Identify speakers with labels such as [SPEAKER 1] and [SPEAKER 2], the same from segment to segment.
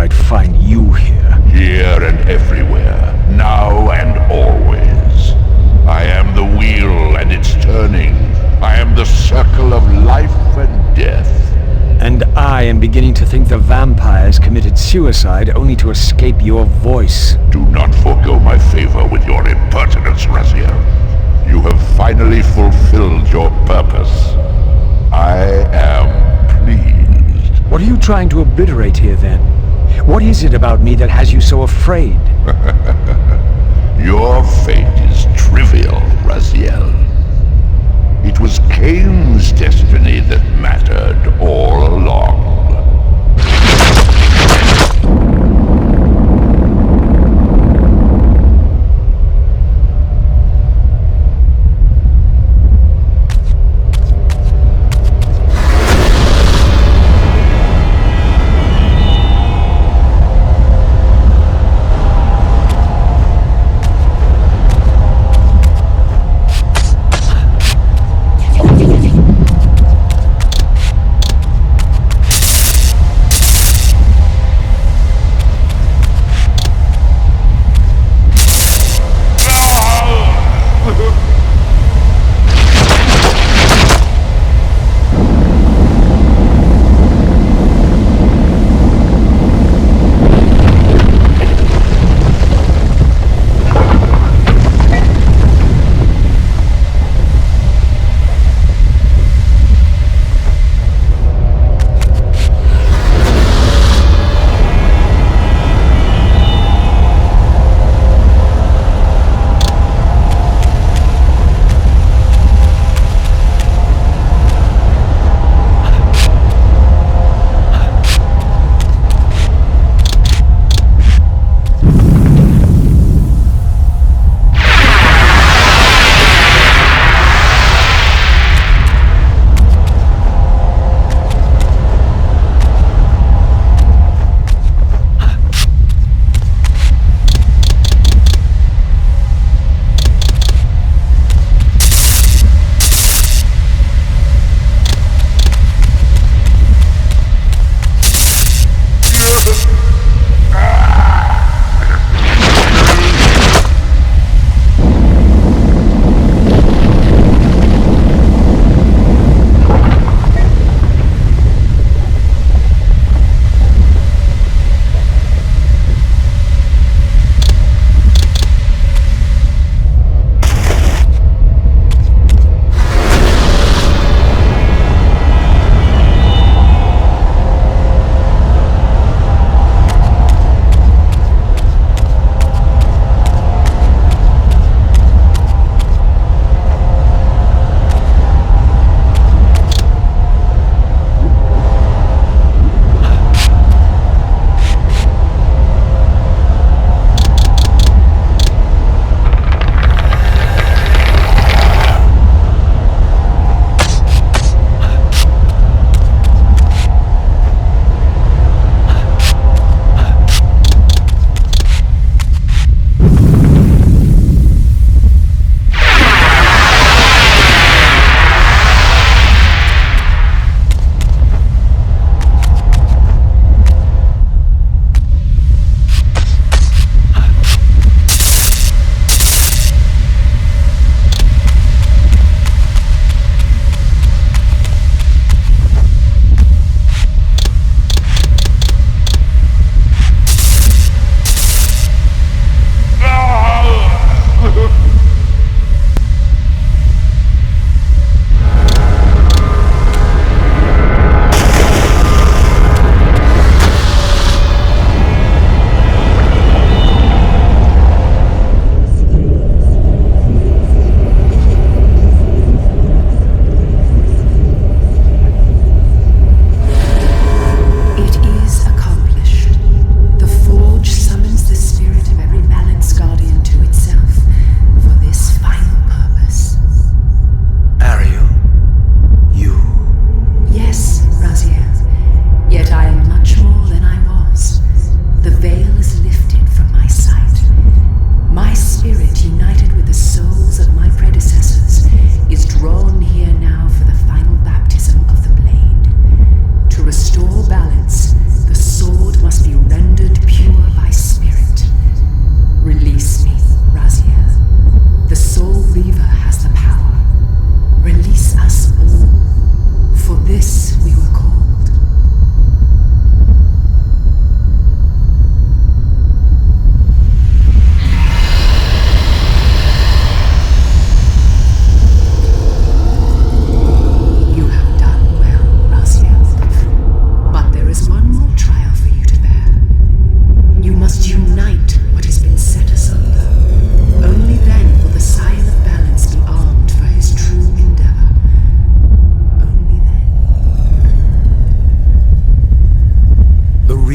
[SPEAKER 1] I'd find you here.
[SPEAKER 2] Here and everywhere, now and always. I am the wheel and its turning. I am the circle of life and death.
[SPEAKER 1] And I am beginning to think the vampires committed suicide only to escape your voice.
[SPEAKER 2] Do not forego my favor with your impertinence, Raziel. You have finally fulfilled your purpose. I am pleased.
[SPEAKER 1] What are you trying to obliterate here, then? What is it about me that has you so afraid?
[SPEAKER 2] Your fate is trivial, Raziel. It was Kain's destiny that mattered all along.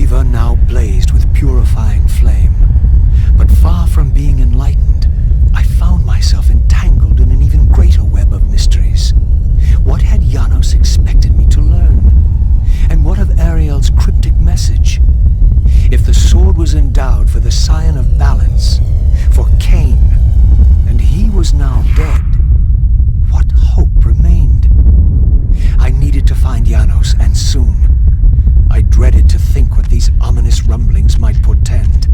[SPEAKER 1] river now blazed with purifying flame. But far from being enlightened, I found myself entangled in an even greater web of mysteries. What had Janos expected me to learn? And what of Ariel's cryptic message? If the sword was endowed for the scion of balance, for Kain, and he was now dead, what hope remained? I needed to find Janos, and soon. I dreaded to think what these ominous rumblings might portend.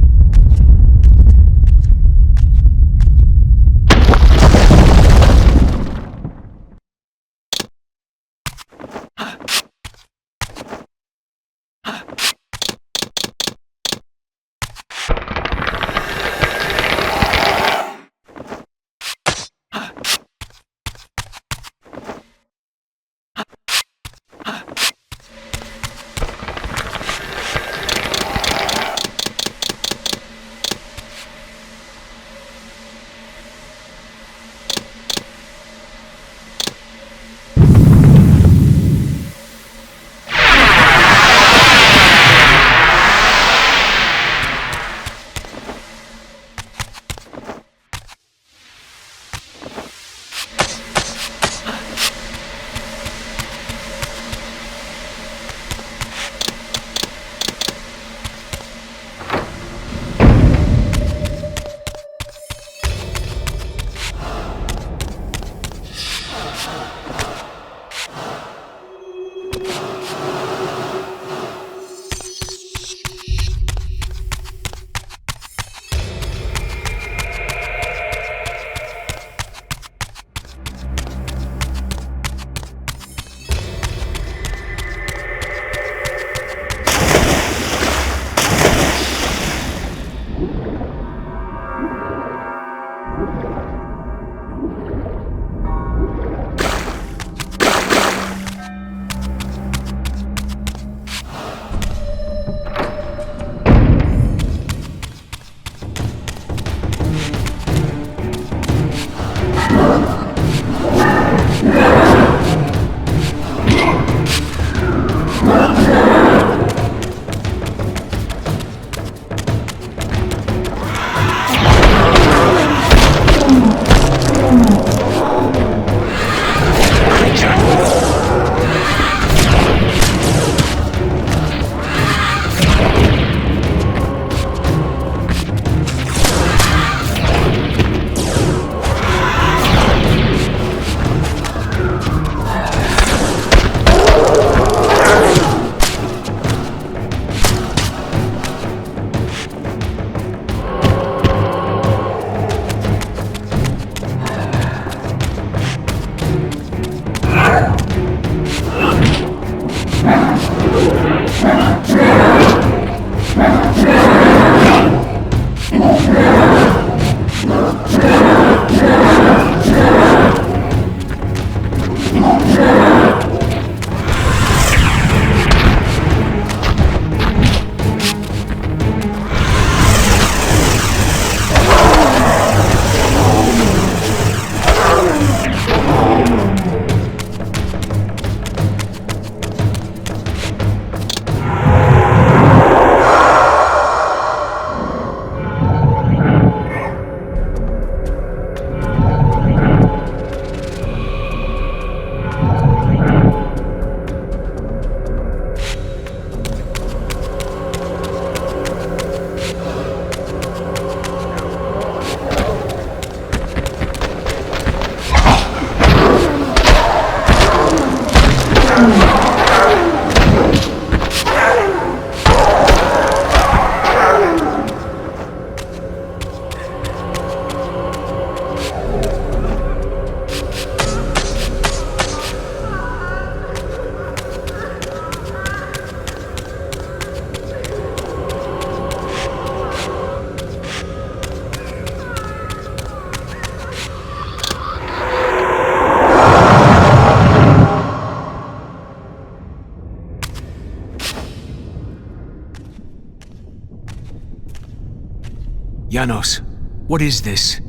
[SPEAKER 3] Janos, what is this?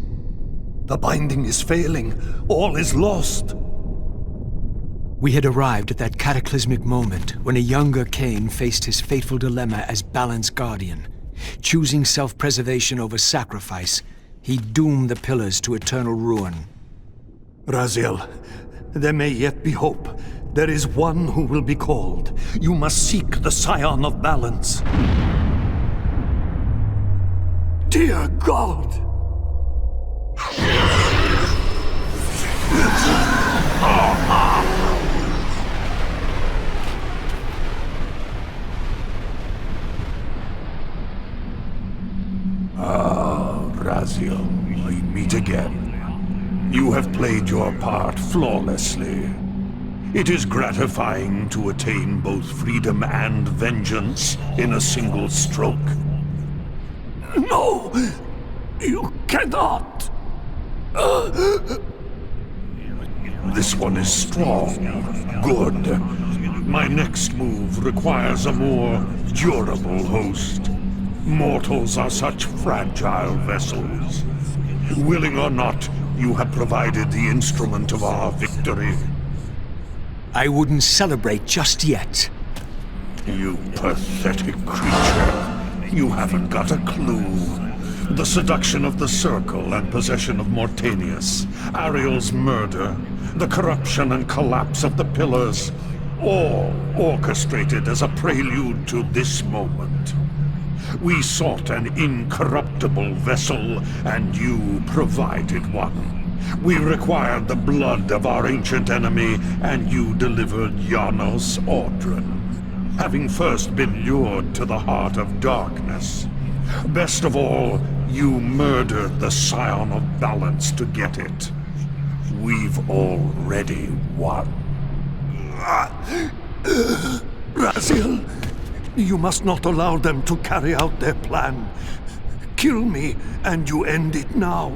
[SPEAKER 4] The binding is failing. All is lost.
[SPEAKER 3] We had arrived at that cataclysmic moment when a younger Kain faced his fateful dilemma as Balance Guardian. Choosing self-preservation over sacrifice, he doomed the Pillars to eternal ruin.
[SPEAKER 4] Raziel, there may yet be hope. There is one who will be called. You must seek the Scion of Balance. Dear God!
[SPEAKER 2] Raziel, we meet again. You have played your part flawlessly. It is gratifying to attain both freedom and vengeance in a single stroke.
[SPEAKER 4] No! You cannot!
[SPEAKER 2] This one is strong. Good. My next move requires a more durable host. Mortals are such fragile vessels. Willing or not, you have provided the instrument of our victory.
[SPEAKER 3] I wouldn't celebrate just yet.
[SPEAKER 2] You pathetic creature. You haven't got a clue. The seduction of the Circle and possession of Mortanius, Ariel's murder, the corruption and collapse of the Pillars, all orchestrated as a prelude to this moment. We sought an incorruptible vessel, and you provided one. We required the blood of our ancient enemy, and you delivered Janos Audron, having first been lured to the heart of darkness. Best of all, you murdered the Scion of Balance to get it. We've already won.
[SPEAKER 4] Raziel, you must not allow them to carry out their plan. Kill me, and you end it now.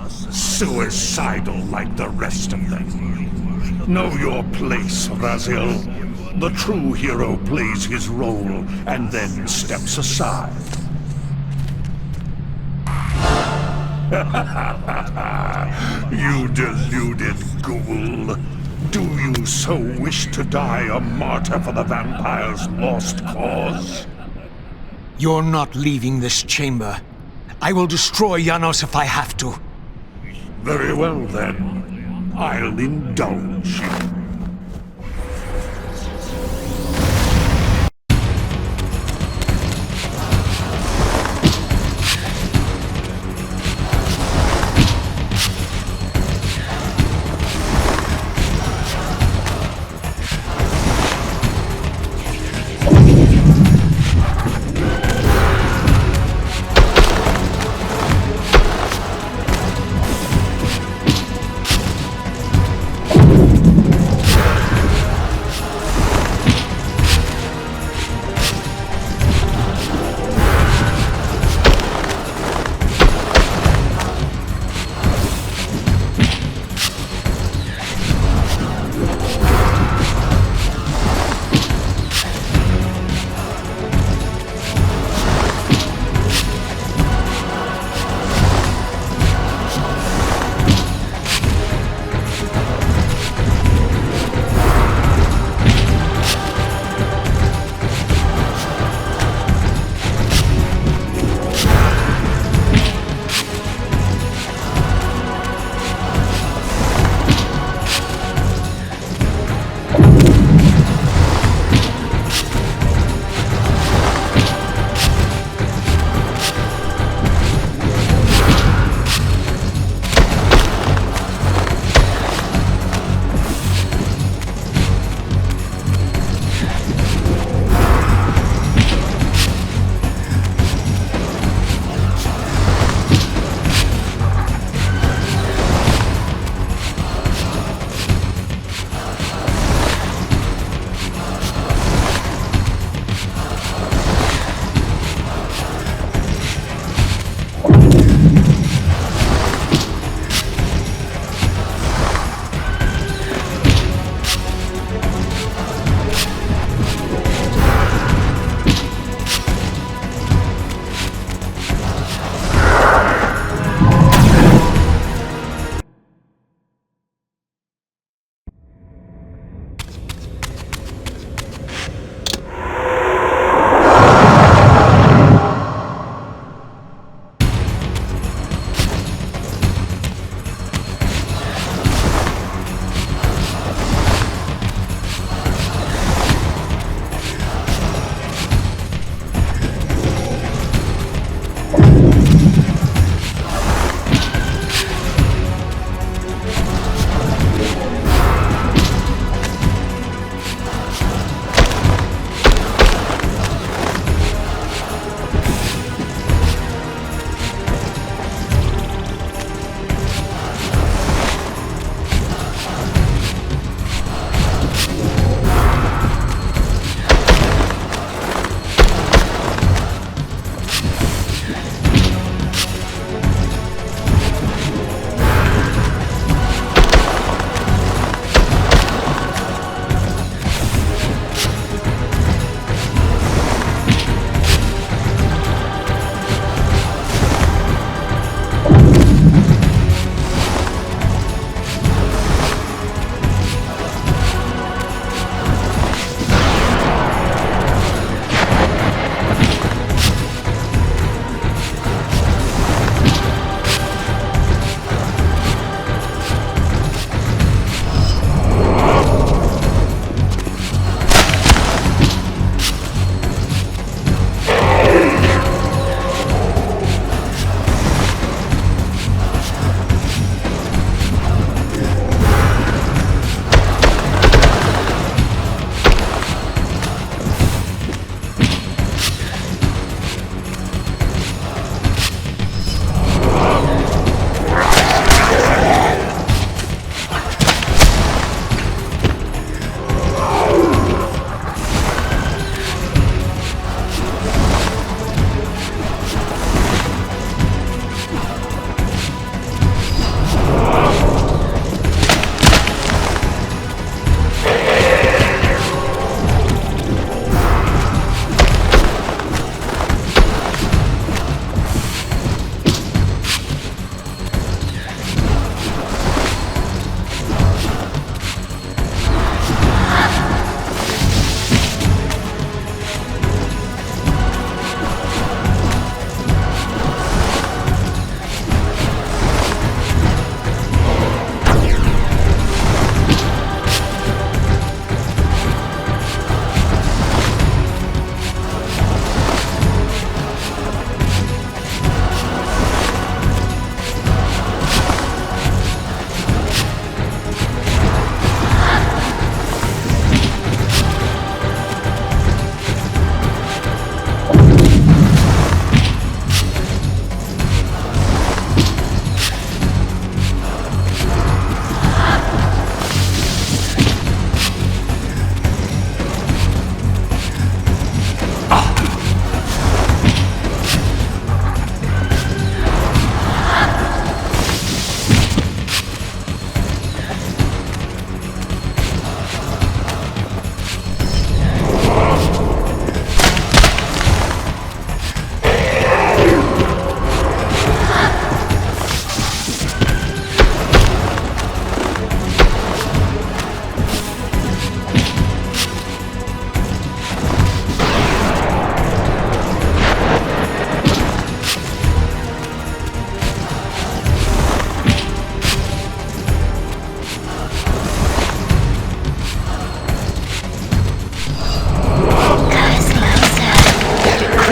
[SPEAKER 2] Suicidal like the rest of them. Know your place, Raziel. The true hero plays his role and then steps aside. You deluded ghoul. Do you so wish to die a martyr for the vampire's lost cause?
[SPEAKER 3] You're not leaving this chamber. I will destroy Janos if I have to.
[SPEAKER 2] Very well then. I'll indulge you.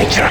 [SPEAKER 1] creature!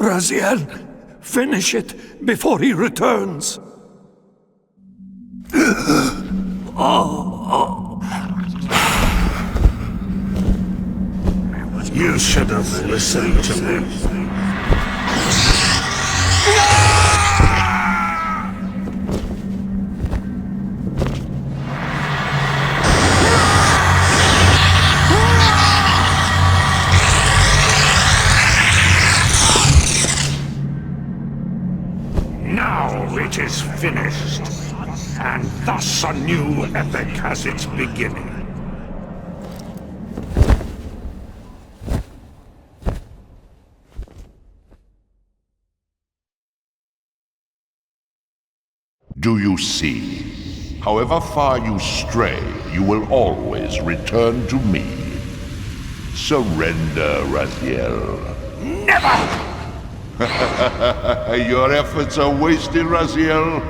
[SPEAKER 4] Raziel, finish it before he returns.
[SPEAKER 2] You should have listened to me. Now it is finished, and thus a new epic has its beginning.
[SPEAKER 5] Do you see? However far you stray, you will always return to me. Surrender, Raziel.
[SPEAKER 2] Never!
[SPEAKER 5] Your efforts are wasted, Raziel.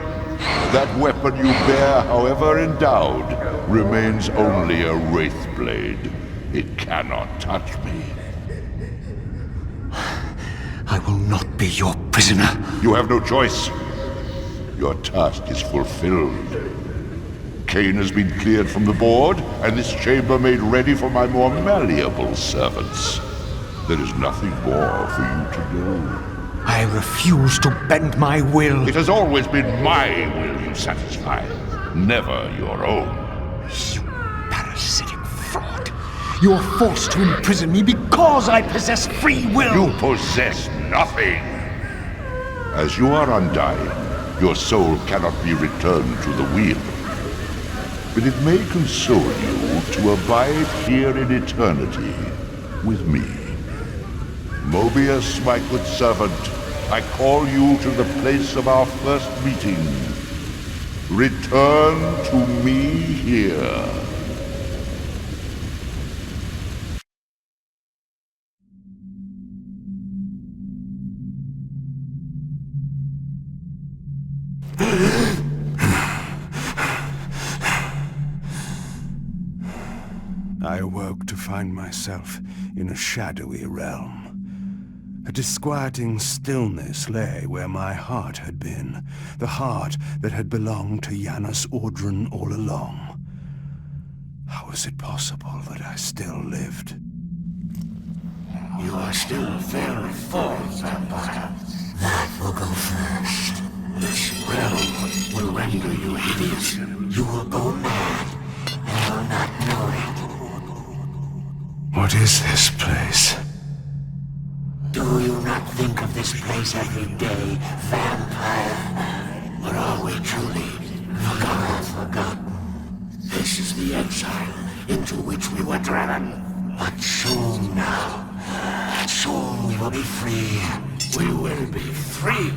[SPEAKER 5] That weapon you bear, however endowed, remains only a wraith blade. It cannot touch me.
[SPEAKER 1] I will not be your prisoner.
[SPEAKER 5] You have no choice. Your task is fulfilled. Kain has been cleared from the board, and this chamber made ready for my more malleable servants. There is nothing more for you to do.
[SPEAKER 1] I refuse to bend my will.
[SPEAKER 5] It has always been my will you satisfy, never your own.
[SPEAKER 1] You parasitic fraud. You are forced to imprison me because I possess free will.
[SPEAKER 5] You possess nothing. As you are undying, your soul cannot be returned to the wheel. But it may console you to abide here in eternity with me. Mobius, my good servant, I call you to the place of our first meeting. Return to me here.
[SPEAKER 4] I awoke to find myself in a shadowy realm. A disquieting stillness lay where my heart had been, the heart that had belonged to Janus Audrun all along. How was it possible that I still lived?
[SPEAKER 6] You are still very full, Vampire. That will go first. This realm will render you hideous. You will go mad, and will not know it.
[SPEAKER 4] What is this place?
[SPEAKER 6] Do you not think of this place every day, Vampire? Or are we truly forgotten? This is the exile into which we were driven. But soon now, soon we will be free. We will be free.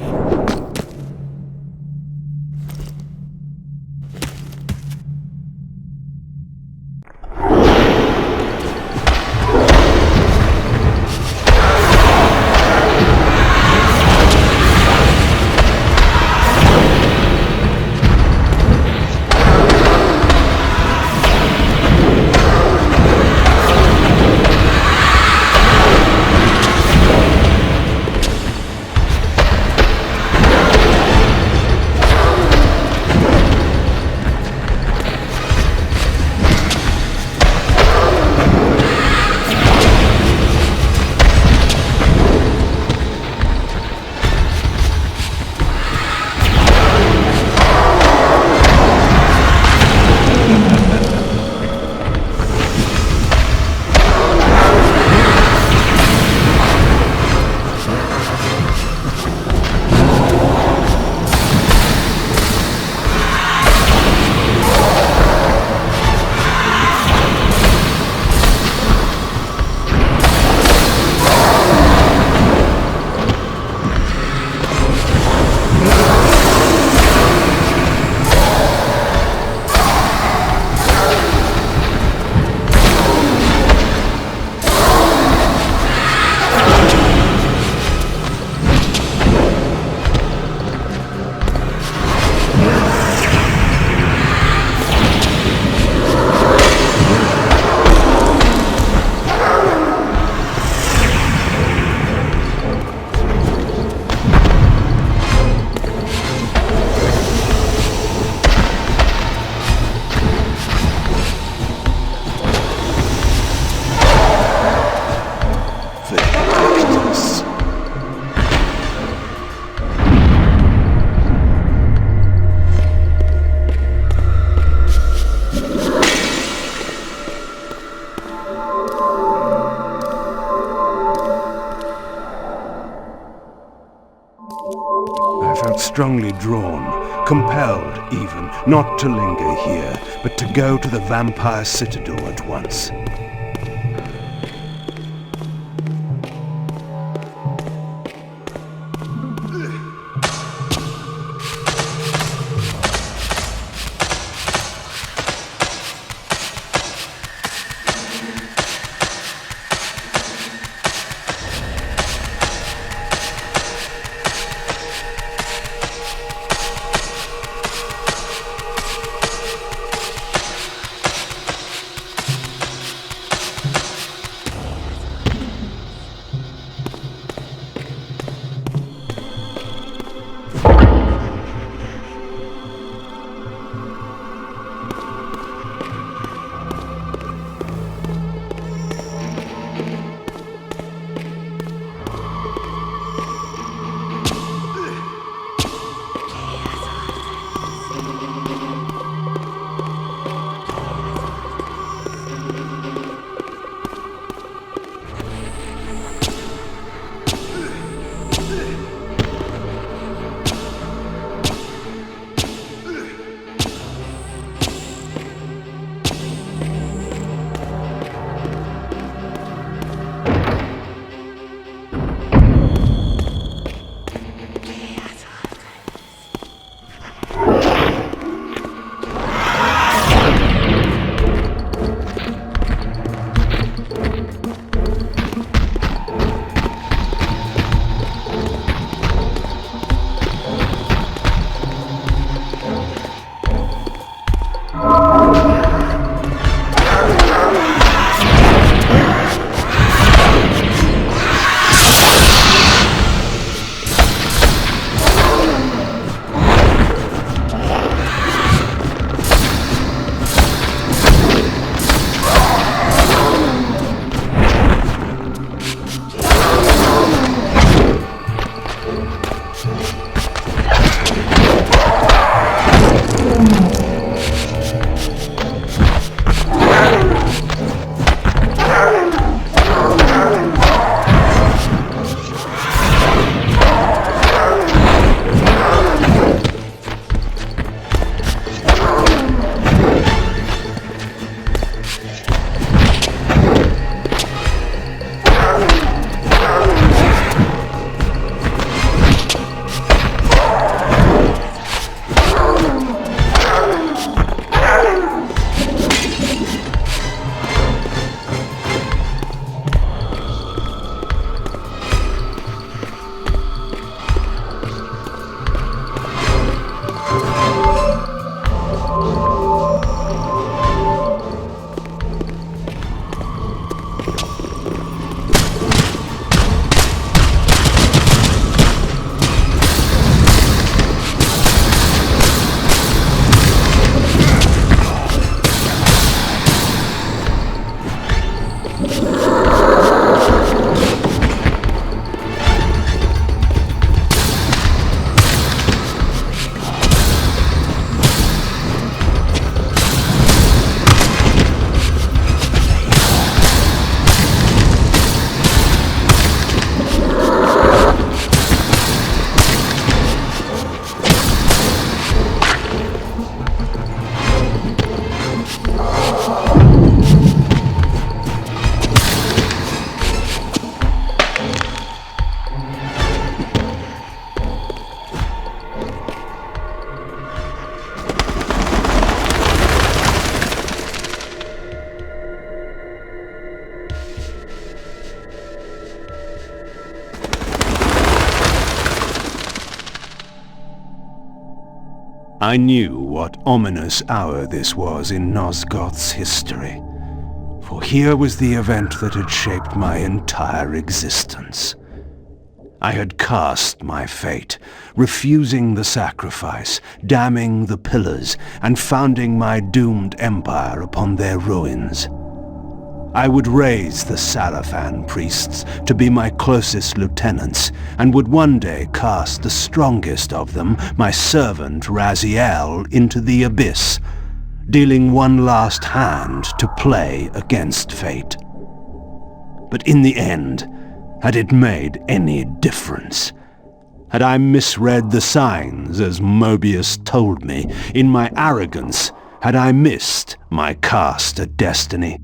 [SPEAKER 4] Strongly drawn, compelled even, not to linger here, but to go to the vampire citadel at once. I knew what ominous hour this was in Nosgoth's history, for here was the event that had shaped my entire existence. I had cast my fate, refusing the sacrifice, damning the pillars, and founding my doomed empire upon their ruins. I would raise the Salafan priests to be my closest lieutenants, and would one day cast the strongest of them, my servant Raziel, into the abyss, dealing one last hand to play against fate. But in the end, had it made any difference? Had I misread the signs, as Mobius told me? In my arrogance, had I missed my cast at destiny?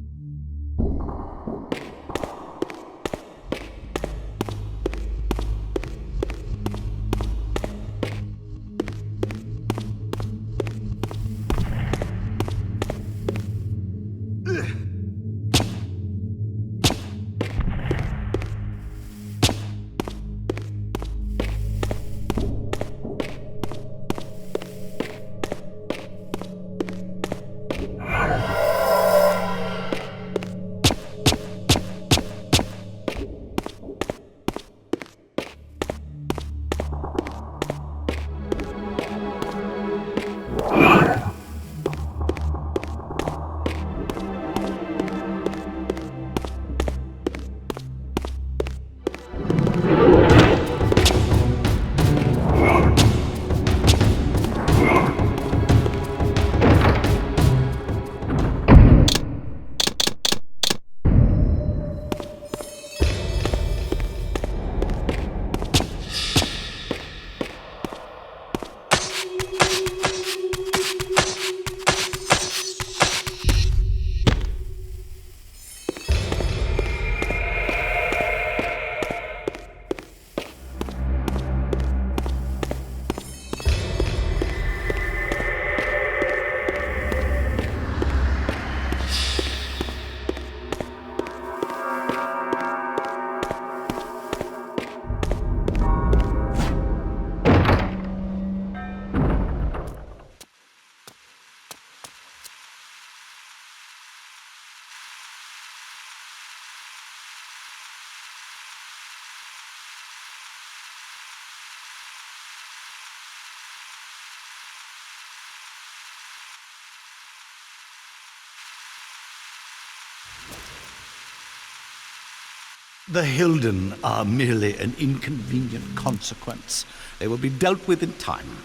[SPEAKER 7] The Hilden are merely an inconvenient consequence. They will be dealt with in time.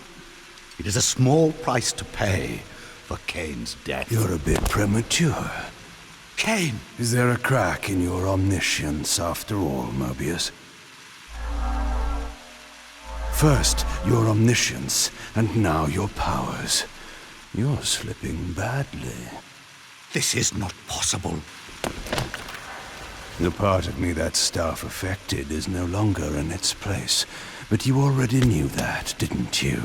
[SPEAKER 7] It is a small price to pay for Kain's death.
[SPEAKER 4] You're a bit premature.
[SPEAKER 7] Kain!
[SPEAKER 4] Is there a crack in your omniscience after all, Mobius? First, your omniscience, and now your powers. You're slipping badly.
[SPEAKER 7] This is not possible.
[SPEAKER 4] The part of me that staff affected is no longer in its place. But you already knew that, didn't you?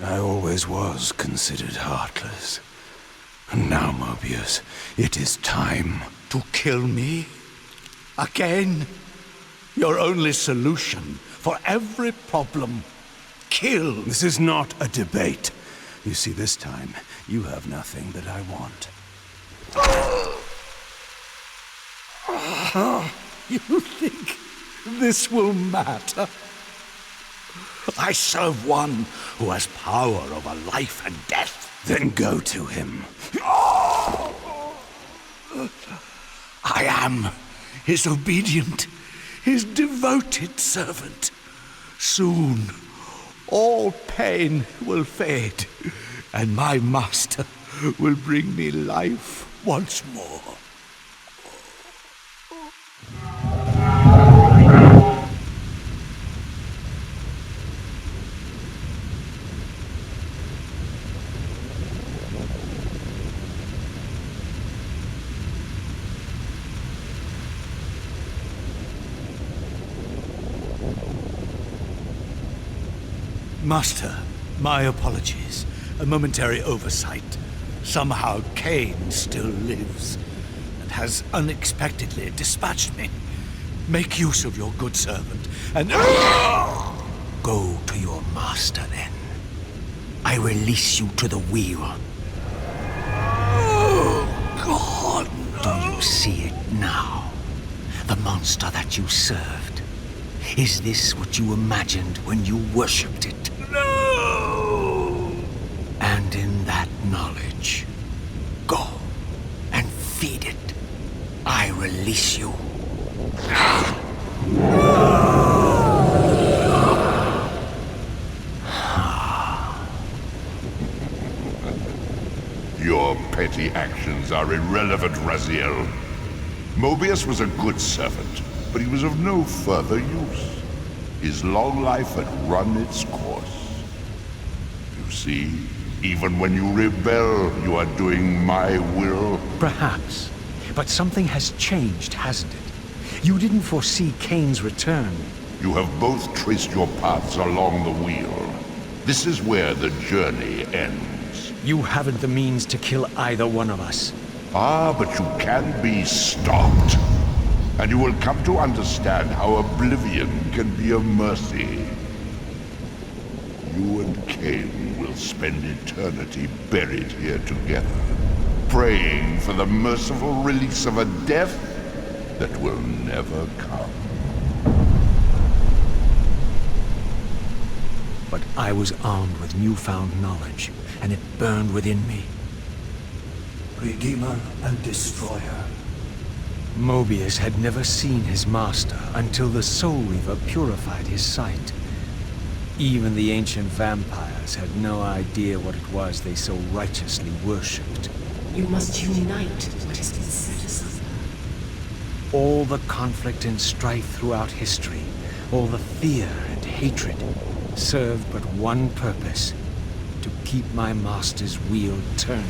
[SPEAKER 4] I always was considered heartless. And now, Mobius, it is time.
[SPEAKER 7] To kill me? Again? Your only solution for every problem. Kill.
[SPEAKER 4] This is not a debate. You see, this time, you have nothing that I want.
[SPEAKER 7] You think this will matter? I serve one who has power over life and death.
[SPEAKER 4] Then go to him.
[SPEAKER 7] I am his obedient, his devoted servant. Soon, all pain will fade, and my master will bring me life once more. Master, my apologies. A momentary oversight. Somehow Kain still lives, and has unexpectedly dispatched me. Make use of your good servant, and...
[SPEAKER 1] Go to your master, then.
[SPEAKER 7] I
[SPEAKER 1] I release you to the wheel.
[SPEAKER 7] Oh, God,
[SPEAKER 1] Do you see it now? The monster that you served. Is this what you imagined when you worshipped it?
[SPEAKER 7] no!
[SPEAKER 1] And in that knowledge, go and feed it. I release you.
[SPEAKER 5] Your petty actions are irrelevant, Raziel. Mobius was a good servant, but he was of no further use. His long life had run its course. You see, even when you rebel, you are doing my will.
[SPEAKER 1] Perhaps. But something has changed, hasn't it? You didn't foresee Kain's return.
[SPEAKER 5] You have both traced your paths along the wheel. This is where the journey ends.
[SPEAKER 1] You haven't the means to kill either one of us.
[SPEAKER 5] Ah, but you can be stopped. And you will come to understand how oblivion can be a mercy. You and Kain will spend eternity buried here together, praying for the merciful release of a death that will never come.
[SPEAKER 1] But I was armed with newfound knowledge, and it burned within me.
[SPEAKER 6] Redeemer and Destroyer.
[SPEAKER 1] Mobius had never seen his master until the Soul Reaver purified his sight. Even the ancient vampires had no idea what it was they so righteously worshipped.
[SPEAKER 8] You must unite what has been set asunder.
[SPEAKER 1] All the conflict and strife throughout history, all the fear and hatred, served but one purpose: to keep my master's wheel turning.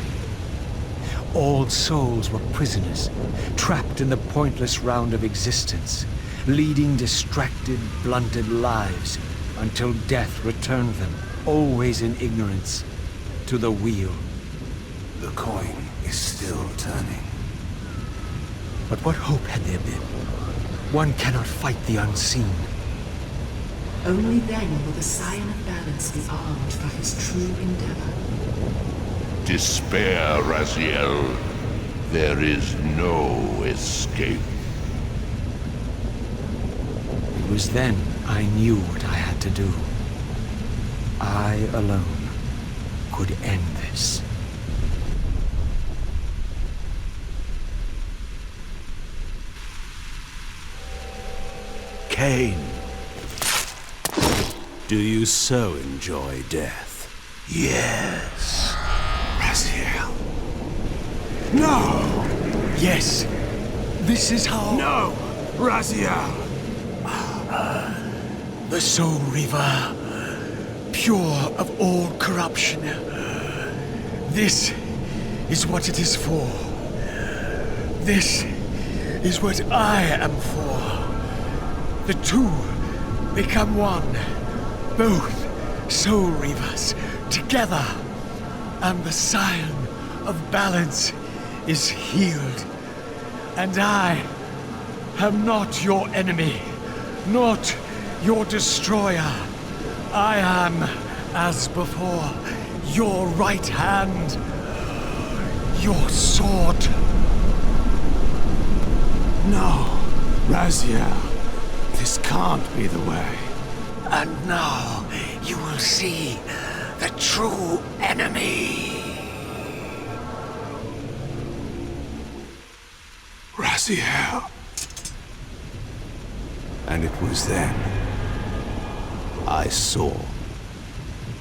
[SPEAKER 1] All souls were prisoners, trapped in the pointless round of existence, leading distracted, blunted lives until death returned them, always in ignorance, to the wheel.
[SPEAKER 4] The coin is still turning.
[SPEAKER 1] But what hope had there been? One cannot fight the unseen.
[SPEAKER 8] Only then will the Scion of Balance be armed for his true endeavor.
[SPEAKER 5] Despair, Raziel. There is no escape.
[SPEAKER 1] It was then I knew what I had to do. I alone could end this.
[SPEAKER 9] Kain, do you so enjoy death?
[SPEAKER 7] Yes.
[SPEAKER 4] Raziel. No!
[SPEAKER 1] Yes, this is how...
[SPEAKER 4] No! Raziel!
[SPEAKER 1] The Soul Reaver, pure of all corruption. This is what it is for. This is what I am for. The two become one. Both Soul Reavers together. And the Scion of Balance is healed. And I am not your enemy, not your destroyer. I am, as before, your right hand, your sword.
[SPEAKER 4] No! Raziel, this can't be the way.
[SPEAKER 1] And now you will see the true enemy.
[SPEAKER 4] Raziel. And it was then I saw.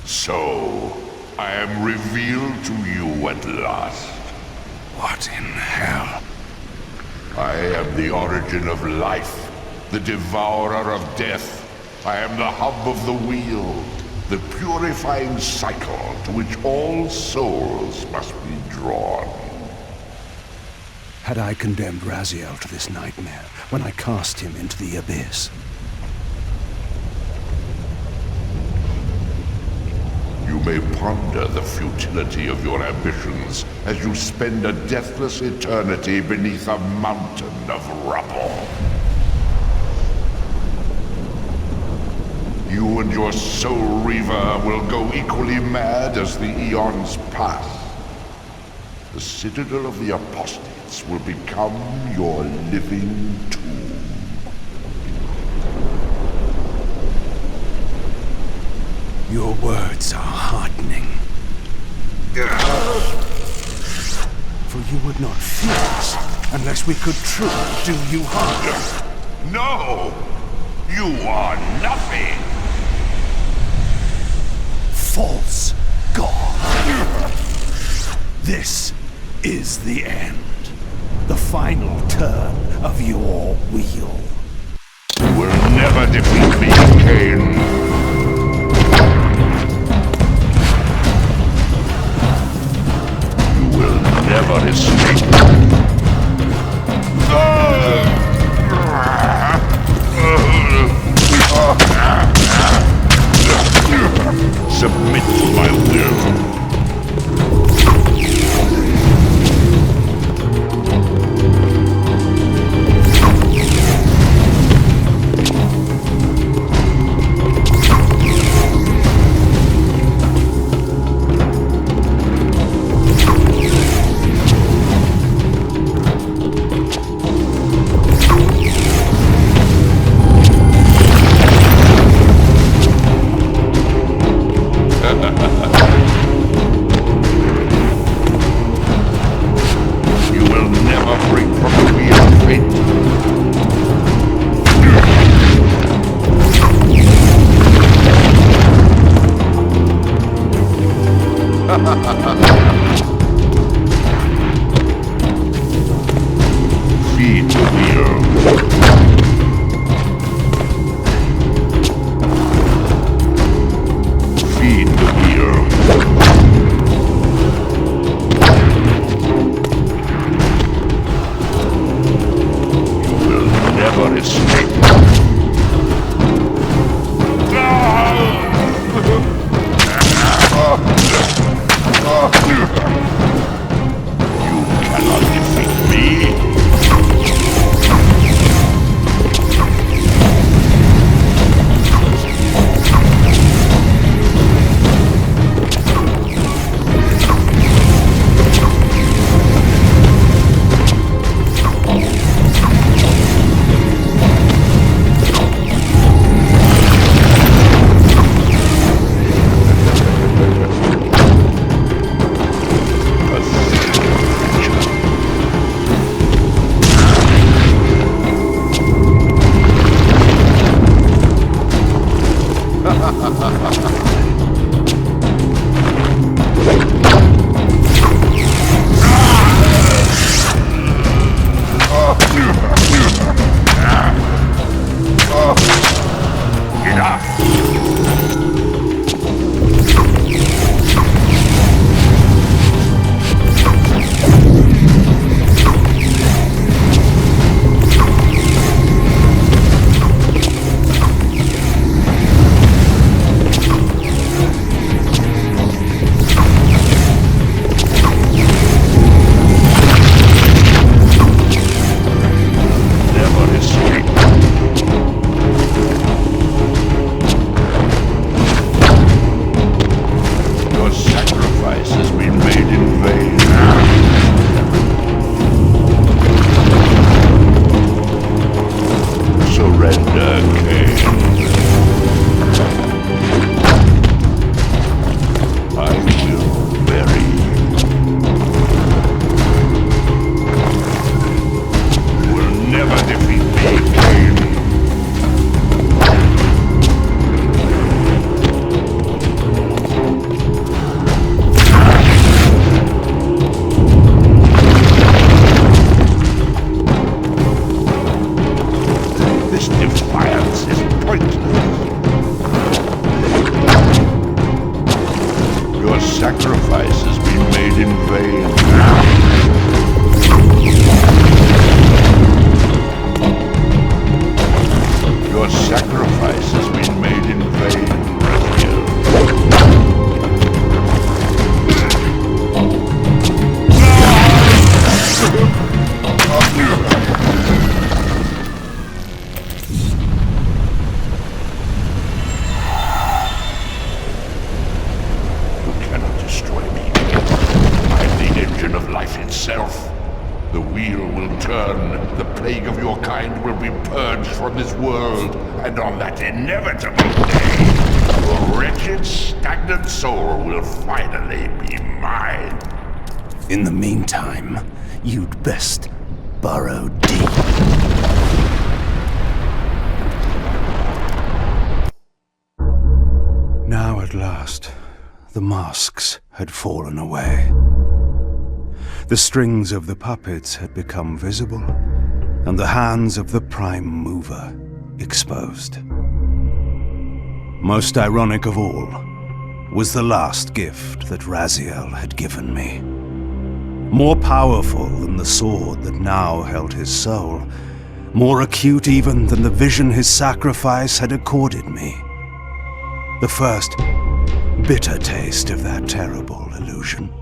[SPEAKER 5] So, I am revealed to you at last.
[SPEAKER 4] What in hell?
[SPEAKER 5] I am the origin of life, the devourer of death. I am the hub of the wheel, the purifying cycle to which all souls must be drawn.
[SPEAKER 4] Had I condemned Raziel to this nightmare when I cast him into the abyss?
[SPEAKER 5] You may ponder the futility of your ambitions as you spend a deathless eternity beneath a mountain of rubble. You and your soul reaver will go equally mad as the eons pass. The citadel of the apostates will become your living tomb.
[SPEAKER 3] Your words are heartening.
[SPEAKER 4] For you would not fear us unless we could truly do you harm.
[SPEAKER 5] No! You are nothing!
[SPEAKER 4] False god! This is the end. The final turn of your wheel.
[SPEAKER 5] You will never defeat me, Kain. You will never escape. Submit to my will. Feed the wheel. Feed the wheel. You will never escape. You cannot defeat me. Defiance is pointless. Your sacrifice has been made in vain. Your sacrifice has been made in vain, Raphael. will turn. The plague of your kind will be purged from this world, and on that inevitable day, your wretched, stagnant soul will finally be mine.
[SPEAKER 4] In the meantime, you'd best burrow deep. Now at last, the masks had fallen away. The strings of the puppets had become visible, and the hands of the Prime Mover exposed. Most ironic of all was the last gift that Raziel had given me. More powerful than the sword that now held his soul, more acute even than the vision his sacrifice had accorded me. The first bitter taste of that terrible illusion.